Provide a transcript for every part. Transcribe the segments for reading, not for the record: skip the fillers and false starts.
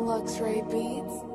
Luxury Beats.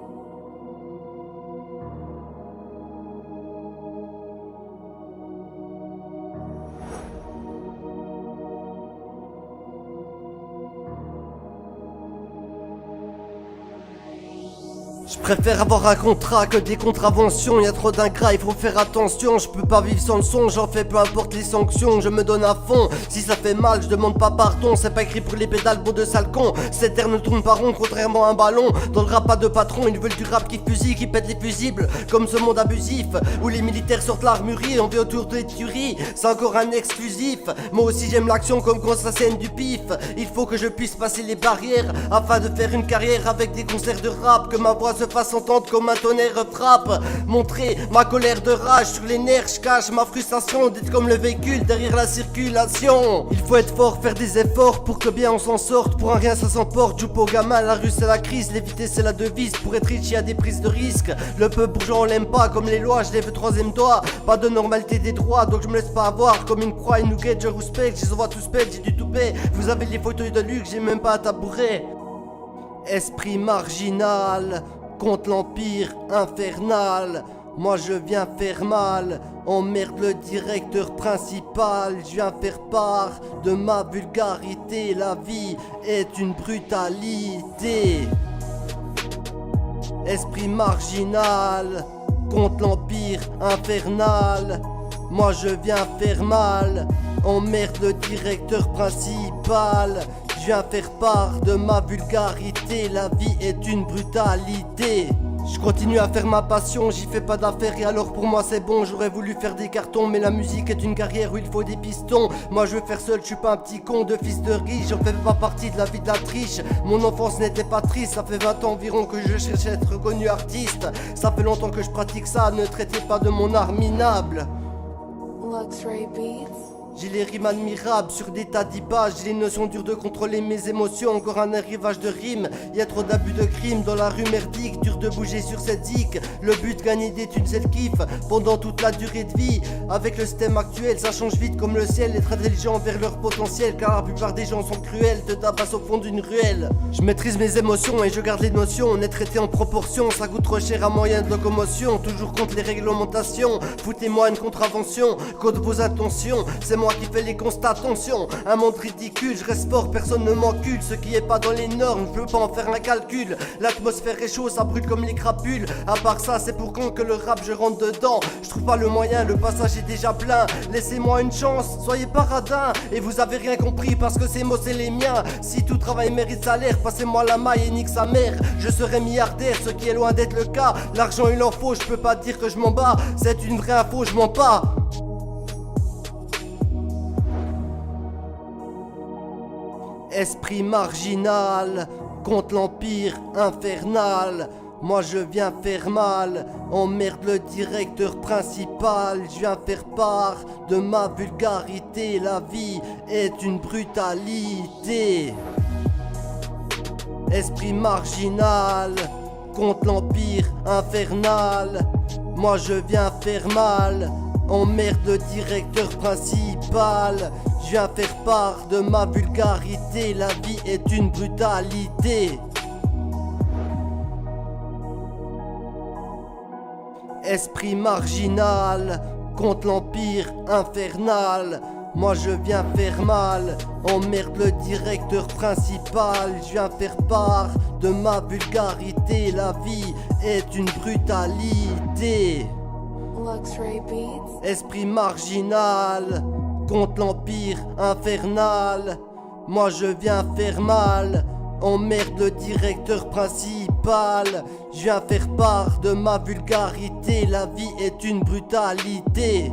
Je préfère avoir un contrat que des contraventions. Y'a trop d'ingrats, il faut faire attention. Je peux pas vivre sans le son, j'en fais peu importe les sanctions. Je me donne à fond, si ça fait mal je demande pas pardon. C'est pas écrit pour les pédales, beau de sale con. Cette terre ne tourne pas rond, contrairement à un ballon. Dans le rap pas de patron, ils veulent du rap qui fusille, qui pète les fusibles. Comme ce monde abusif, où les militaires sortent l'armurerie. On vit autour des tueries, c'est encore un exclusif. Moi aussi j'aime l'action comme quand ça scène du pif. Il faut que je puisse passer les barrières, afin de faire une carrière avec des concerts de rap. Que ma voix se fasse entendre comme un tonnerre frappe. Montrer ma colère de rage sur les nerfs, je cache ma frustration d'être comme le véhicule derrière la circulation. Il faut être fort, faire des efforts pour que bien on s'en sorte. Pour un rien ça s'emporte, joue pour gamin, la rue c'est la crise. L'éviter c'est la devise, pour être riche y a des prises de risque. Le peuple bourgeois on l'aime pas, comme les lois je lève le troisième doigt. Pas de normalité des droits, donc je me laisse pas avoir. Comme une croix, une nougat, je respecte, je les envoie tous pète, j'ai du toupet. Vous avez les fauteuils de luxe, j'ai même pas un tabouret. Esprit marginal contre l'empire infernal, moi je viens faire mal, emmerde le directeur principal, je viens faire part de ma vulgarité, la vie est une brutalité. Esprit marginal contre l'empire infernal, moi je viens faire mal, emmerde le directeur principal. Je viens faire part de ma vulgarité, la vie est une brutalité. Je continue à faire ma passion, j'y fais pas d'affaires et alors pour moi c'est bon. J'aurais voulu faire des cartons mais la musique est une carrière où il faut des pistons. Moi je veux faire seul, je suis pas un petit con de fils de riche. J'en fais pas partie de la vie de la triche. Mon enfance n'était pas triste, ça fait 20 ans environ que je cherche à être reconnu artiste. Ça fait longtemps que je pratique ça, ne traitez pas de mon art minable. Luxury Beats. J'ai les rimes admirables sur des tas d'images. J'ai les notions dures de contrôler mes émotions. Encore un arrivage de rimes. Y'a trop d'abus de crimes dans la rue merdique. Dur de bouger sur cette zik. Le but gagner des thunes c'est le kiff pendant toute la durée de vie. Avec le système actuel ça change vite comme le ciel. Être intelligent vers leur potentiel, car la plupart des gens sont cruels. Te tabassent au fond d'une ruelle. Je maîtrise mes émotions et je garde les notions. On est traité en proportion. Ça coûte trop cher à moyen de locomotion. Toujours contre les réglementations. Foutez-moi une contravention contre vos intentions. C'est moi qui fais les constats, attention. Un monde ridicule, je reste fort, personne ne m'encule. Ce qui est pas dans les normes, je veux pas en faire un calcul. L'atmosphère est chaude, ça brûle comme les crapules. À part ça, c'est pour quand que le rap je rentre dedans. Je trouve pas le moyen, le passage est déjà plein. Laissez-moi une chance, soyez pas radin. Et vous avez rien compris parce que ces mots c'est les miens. Si tout travail mérite salaire, passez-moi la maille et nique sa mère. Je serai milliardaire, ce qui est loin d'être le cas. L'argent il en faut, je peux pas dire que je m'en bats. C'est une vraie info, je mens pas. Esprit marginal contre l'empire infernal, moi je viens faire mal, emmerde le directeur principal. Je viens faire part de ma vulgarité, la vie est une brutalité. Esprit marginal contre l'empire infernal, moi je viens faire mal, emmerde le directeur principal. Je viens faire part de ma vulgarité, la vie est une brutalité. Esprit marginal contre l'empire infernal, moi je viens faire mal, emmerde le directeur principal. Je viens faire part de ma vulgarité, la vie est une brutalité. Luxury Beats. Esprit marginal contre l'empire infernal, moi je viens faire mal, emmerde le directeur principal. Je viens faire part de ma vulgarité, la vie est une brutalité.